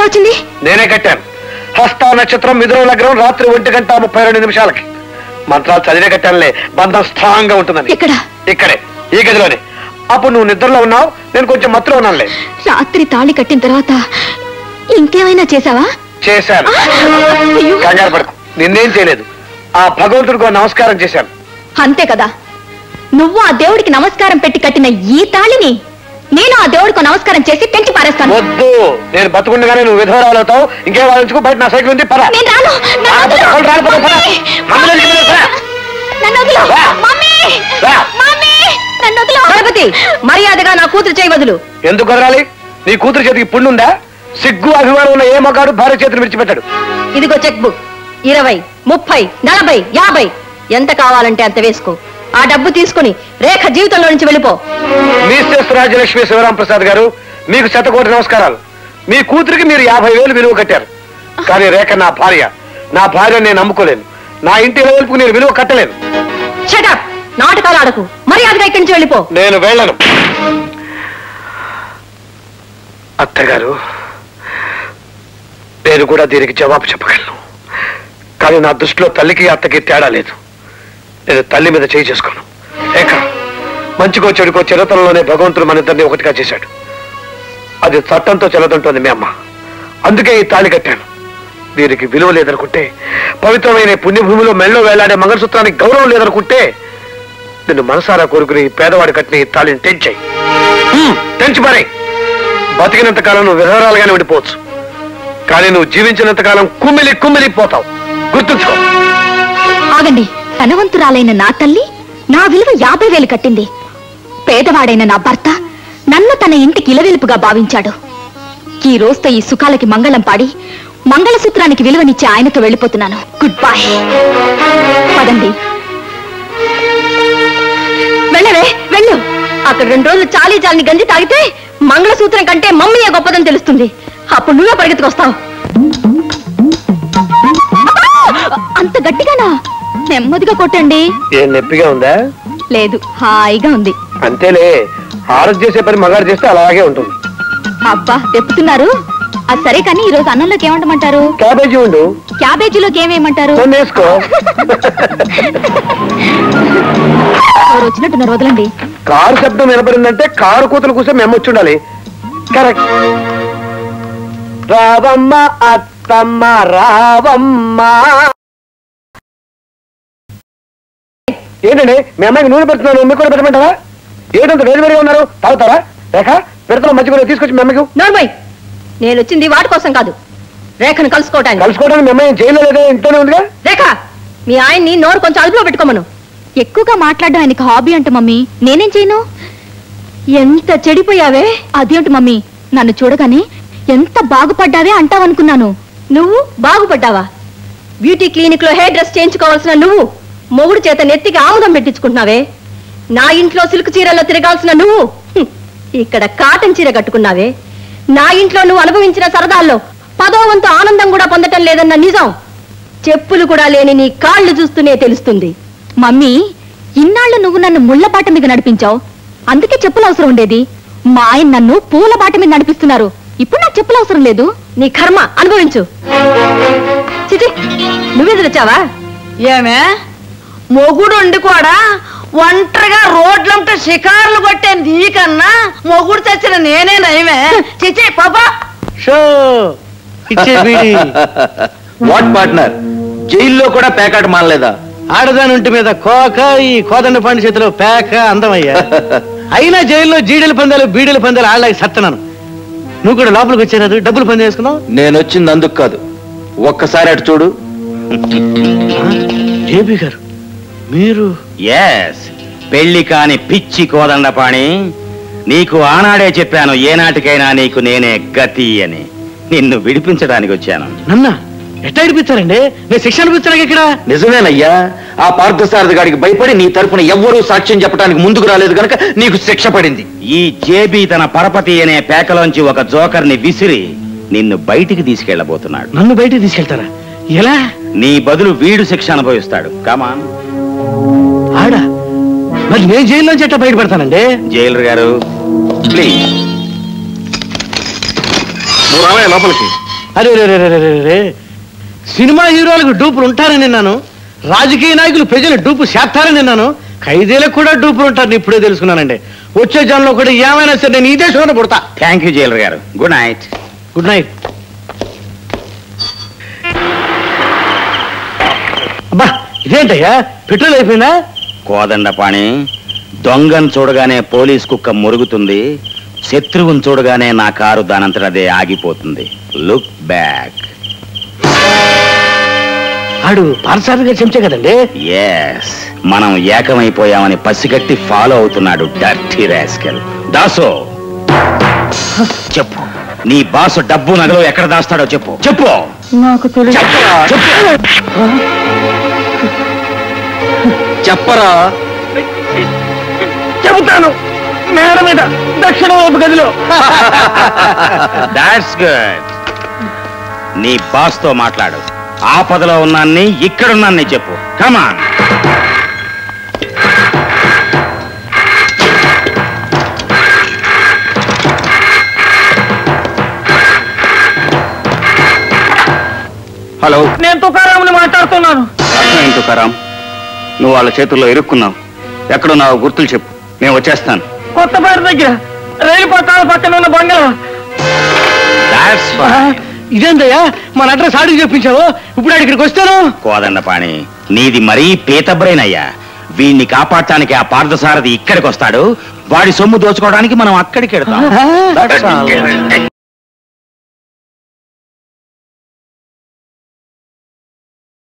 వచ్చింది? నేనే కట్టాను. హస్త నక్షత్రం మిథున లగ్నం రాత్రి 1:32 మంత్రాలు చదివే కట్టానులే. బంధం స్థానంగా ఉంటుందని. ఇక్కడే ఈ గదిలోనే. అప్పుడు నువ్వు నిద్రలో ఉన్నావు, నేను కొంచెం మత్తులో ఉన్నానులే. రాత్రి తాళి కట్టిన తర్వాత ఇంకేమైనా చేసావా? చేశాను. కంగారు పడకు, నిన్నేం చేయలేదు. ఆ భగవంతుడికి నమస్కారం చేశాను. అంతే కదా. నువ్వు ఆ దేవుడికి నమస్కారం పెట్టి కట్టిన ఈ తాళిని నేను ఆ దేవుడికి నమస్కారం చేసి పెంచి పారేస్తాను. వద్దు, నేను బతుకుండగానే నువ్వు విధవరాలు అవుతావు. ఇంకేం ఆలోచించుకో. బయట నా సైకిల్ ఉంది, పద. మర్యాదగా నా కూతురు చేయి వదులు. ఎందుకు వదలాలి? నీ కూతురు చేతికి పుండుందా? సిగ్గు అభిమానం ఉన్న ఏ మగాడు భార్య చేతిని విడిచిపెట్టాడు. ఇదిగో చెక్ బుక్. 20, 30, 40, 50 ఎంత కావాలంటే అంత వేసుకో. ఆ డబ్బు తీసుకుని రేఖ జీవితంలో నుంచి వెళ్ళిపో. మిస్సెస్ రాజలక్ష్మి శివరాం ప్రసాద్ గారు, మీకు 100 కోట్ల నమస్కారాలు. మీ కూతురికి మీరు 50,000 విలువ కట్టారు. కానీ రేఖ నా భార్య. నా భార్య నేను నమ్ముకోలేను. నా ఇంటి వెలుపుకు నేను విలువ కట్టలేను. షటప్! నాటకాలు ఆడకు. మర్యాదగా ఇక్కడి నుంచి వెళ్ళిపో. నేను వెళ్ళను. అత్తగారు, నేను కూడా దీనికి జవాబు చెప్పగలను. కానీ నా దృష్టిలో తల్లికి అత్తకి తేడా లేదు. నేను తల్లి మీద చేయి చేసుకోను. ఏక మంచికో చెడుకో చిరతనంలోనే భగవంతుడు మన ఇద్దరిని ఒకటిగా చేశాడు. అది చట్టంతో చెల్లదంటోంది మీ అమ్మ. అందుకే ఈ తాళి కట్టాను. దీనికి విలువ లేదనుకుంటే, పవిత్రమైన పుణ్యభూమిలో మెళ్ళో వేలాడే మంగళసూత్రానికి గౌరవం లేదనుకుంటే, నిన్ను మనసారా కోరుకుని పేదవాడి కట్టిన ఈ తాళిని తెంచాయి. తెంచి మరే. బతికినంత కాలం నువ్వు విధవరాలుగానే ఉండిపోవచ్చు. కానీ నువ్వు జీవించినంత కాలం కుమ్మిలి పోతావు. గుర్తుంచుకో. ఆగండి. ధనవంతురాలైన నా తల్లి నా విలువ 50,000 కట్టింది. పేదవాడైన నా భర్త నన్ను తన ఇంటికి ఇలవెలుపుగా భావించాడు. ఈ రోజుతో ఈ సుఖాలకి మంగళం పాడి మంగళసూత్రానికి విలువనిచ్చే ఆయనతో వెళ్ళిపోతున్నాను. Good bye. పదండి. వెళ్ళవే, వెళ్ళు. అక్కడ 2 రోజులు చాలీని గంజి తాగితే మంగళసూత్రం కంటే మమ్మీయే గొప్పదని తెలుస్తుంది. అప్పుడు నువ్వే పరిగెత్తుకొస్తావు. అంత గట్టిగానా? నెమ్మదిగా కొట్టండి. ఏం నొప్పిగా ఉందా? లేదు, హాయిగా ఉంది. అంతేలే, ఆరోగ్య చేసే పని మగాడు చేస్తే అలాగే ఉంటుంది. అబ్బా, తెప్పుతున్నారు. అది సరే, కానీ ఈ రోజు అన్నంలోకి ఏమంటమంటారు? క్యాబేజీ ఉండు. క్యాబేజీలోకి ఏమేమంటారు? వేసుకో. వచ్చినట్టున్నారు, వదలండి. కారు శబ్దం వినపడిందంటే కారు కూతురు కూర్చొని మెమ్మొచ్చి ఉండాలి. కరెక్ట్. రావమ్మ అత్తమ్మ రావమ్మ. ఏంటండి మీ అమ్మాయికి నూనె పెడుతున్నాను, మీకు కూడా పెట్టమంటారా? ఏంటంత వేరువేరుగా ఉన్నారు? తాగుతారా? రేఖ పెడతా మంచిగా తీసుకొచ్చి మీ అమ్మకి. నోర్మై, నేను వచ్చింది వాటి కోసం కాదు, రేఖను కలుసుకోవడానికి. కలుసుకోవడానికి మీ అమ్మాయి జైల్లో లేదా, ఇంట్లోనే ఉందిగా? రేఖ, మీ ఆయన్ని నోరు కొంచెం అదుపులో పెట్టుకోమను. ఎక్కువగా మాట్లాడడం ఆయనకి హాబీ అంట మమ్మీ. నేనేం చేయను? ఎంత చెడిపోయావే. అదేంటి మమ్మీ, నన్ను చూడగానే ఎంత బాగుపడ్డావే అంటావనుకున్నాను. నువ్వు బాగుపడ్డావా? బ్యూటీ క్లినిక్ లో హెయిర్ డ్రెస్ చేయించుకోవాల్సిన నువ్వు మొగుడు చేత నెత్తికి ఆముదం పెట్టించుకుంటున్నావే. నా ఇంట్లో సిల్క్ చీరల్లో తిరగాల్సిన నువ్వు ఇక్కడ కాటన్ చీర కట్టుకున్నావే. నా ఇంట్లో నువ్వు అనుభవించిన సరదాల్లో 10వ వంతు ఆనందం కూడా పొందటం లేదన్న నిజం చెప్పులు కూడా లేని నీ కాళ్ళు చూస్తూనే తెలుస్తుంది. మమ్మీ, ఇన్నాళ్ళు నువ్వు నన్ను ముళ్ళ బాట మీద నడిపించావు, అందుకే చెప్పులు అవసరం ఉండేది. మా ఆయన నన్ను పూల బాట మీద నడిపిస్తున్నారు, ఇప్పుడు నాకు చెప్పులు అవసరం లేదు. నీ కర్మ అనుభవించు. చిచి, నువ్వెదురొచ్చావా? ఏమే మొగుడు ఉండి కూడా ఒంటరిగా రోడ్లంటే షికార్లు కొట్టే నీకన్నా మొగుడు చచ్చిన నేనే నయమే. చిచి పాపా. వాట్ పార్ట్నర్, జైల్లో కూడా పేకాట మానలేదా? ఆడదాని ఒంటి మీద కోక, ఈ కోదండ పండు చేతిలో పేక అందమయ్యా. అయినా జైల్లో జీడీల పందాలు బీడీల పందాలు ఆడలేక సత్తనాను. నువ్వు కూడా లోపలికి వచ్చారు, డబ్బులు పంది వేసుకున్నావు. నేను వచ్చింది అందుకు కాదు, ఒక్కసారి అటు చూడు. జేబీ గారు మీరు? ఎస్, పెళ్లి కాని పిచ్చి కోదండపాణి. నీకు ఆనాడే చెప్పాను, ఏనాటికైనా నీకు నేనే గతి అని. నిన్ను విడిపించడానికి వచ్చాను. నన్నా ఎట్లా విడిపించారండి? నేను శిక్ష అనిపించాను ఇక్కడ. నిజమేనయ్యా, ఆ పార్థసారథి గారికి భయపడి నీ తరపున ఎవ్వరూ సాక్ష్యం చెప్పడానికి ముందుకు రాలేదు గనక నీకు శిక్ష పడింది. ఈ జేబీ తన పరపతి అనే పేకలోంచి ఒక జోకర్ని విసిరి నిన్ను బయటికి తీసుకెళ్లబోతున్నాడు. నన్ను బయటికి తీసుకెళ్తారా? ఎలా? నీ బదులు వీడు శిక్ష అనుభవిస్తాడు. కమాన్. ఆడా? మరి నేను జైల్లోంచి ఎట్లా బయటపడతానండి? జైలర్ గారు ప్లీజ్. నువ్వు రావే లోపలికి. అరే రే సినిమా హీరోలకు డూపులు ఉంటారని విన్నాను, రాజకీయ నాయకులు ప్రజలు డూపు చేస్తారని విన్నాను, ఖైదీలకు కూడా డూపులు ఉంటారని ఇప్పుడే తెలుసుకున్నానండి. వచ్చే జనంలో కూడా ఏమైనా సరే నేను ఈ దేశంలో పుడతా. థ్యాంక్ యూ జైలర్ గారు. Good night. Good night. అబ్బా ఇదేంటయ్యా, పెట్రోల్ అయిపోయిందా? కోదండపాణి, దొంగను చూడగానే పోలీస్ కుక్క మురుగుతుంది, శత్రువుని చూడగానే నా కారు దానంతట అదే ఆగిపోతుంది. Look back. ఆడు పార్సారిగా చెంచే కదండి. ఎస్, మనం ఏకమైపోయామని పసిగట్టి ఫాలో అవుతున్నాడు డర్టీ రాస్కెల్. దాసో చెప్పు, నీ బాసు డబ్బు నగలు ఎక్కడ దాస్తాడో చెప్పు. చెప్పు. నాకు తెలియదు. చెప్పరా. చెబుతాను, మేడ మీద దక్షిణ వైపు గదిలో. That's good. నీ బాస్ తో మాట్లాడు. ఆపదలో ఉన్నాన్ని, ఇక్కడున్నాన్ని చెప్పు. కమాన్. హలో, నేను తుకారాముని మాట్లాడుతున్నాను. అర్థమైంది తుకారాం, నువ్వు వాళ్ళ చేతుల్లో ఇరుక్కున్నావు. ఎక్కడున్నావు గుర్తులు చెప్పు, నేను వచ్చేస్తాను. కొత్తపేట దగ్గర రైలు పట్టాల పక్కన ఉన్న బంగళా. That's fine. ఇదేందయ్యా, మన అడ్రస్ ఆడికి చెప్పించావు, ఇప్పుడు ఇక్కడికి వస్తాను. కోదండపాణి, నీది మరీ పీత బ్రెయిన్ అయ్యా. వీణ్ణి కాపాడటానికి ఆ పార్థసారథి ఇక్కడికి వస్తాడు, వాడి సొమ్ము దోచుకోవడానికి మనం అక్కడికి వెళ్తాం.